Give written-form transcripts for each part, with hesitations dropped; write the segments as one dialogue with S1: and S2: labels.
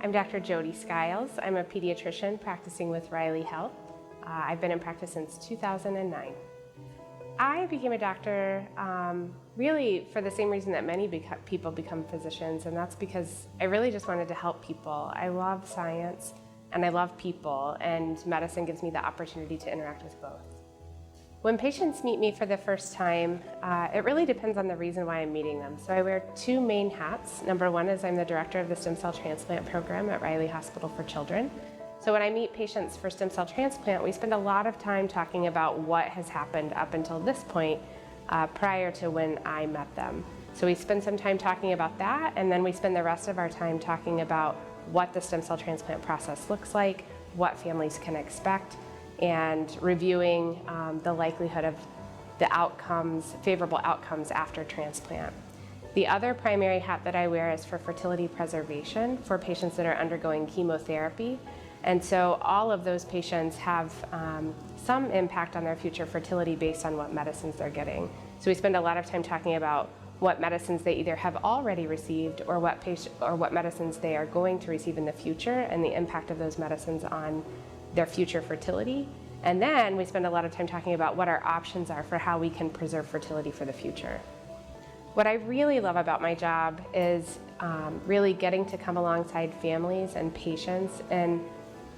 S1: I'm Dr. Jodi Skiles. I'm a pediatrician practicing with Riley Health. I've been in practice since 2009. I became a doctor really for the same reason that many people become physicians, and that's because I really just wanted to help people. I love science and I love people, and medicine gives me the opportunity to interact with both. When patients meet me for the first time, it really depends on the reason why I'm meeting them. So I wear two main hats. Number one is I'm the director of the stem cell transplant program at Riley Hospital for Children. So when I meet patients for stem cell transplant, we spend a lot of time talking about what has happened up until this point prior to when I met them. So we spend some time talking about that, and then we spend the rest of our time talking about what the stem cell transplant process looks like, what families can expect, and reviewing the likelihood of the outcomes, favorable outcomes after transplant. The other primary hat that I wear is for fertility preservation for patients that are undergoing chemotherapy. And so all of those patients have some impact on their future fertility based on what medicines they're getting. So we spend a lot of time talking about what medicines they either have already received or what medicines they are going to receive in the future, and the impact of those medicines on their future fertility. And then we spend a lot of time talking about what our options are for how we can preserve fertility for the future. What I really love about my job is really getting to come alongside families and patients in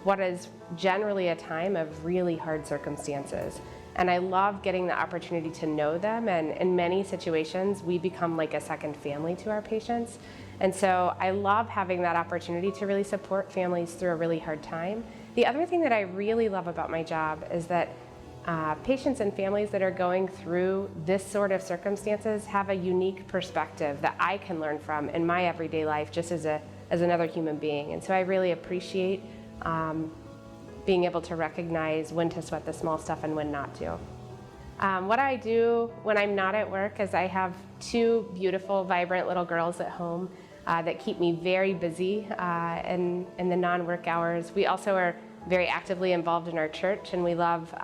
S1: what is generally a time of really hard circumstances. And I love getting the opportunity to know them, and in many situations we become like a second family to our patients. And so I love having that opportunity to really support families through a really hard time. The other thing that I really love about my job is that patients and families that are going through this sort of circumstances have a unique perspective that I can learn from in my everyday life just as another human being. And so I really appreciate being able to recognize when to sweat the small stuff and when not to. What I do when I'm not at work is I have two beautiful, vibrant little girls at home that keep me very busy in the non-work hours. We also are very actively involved in our church, and we love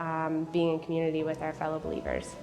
S1: being in community with our fellow believers.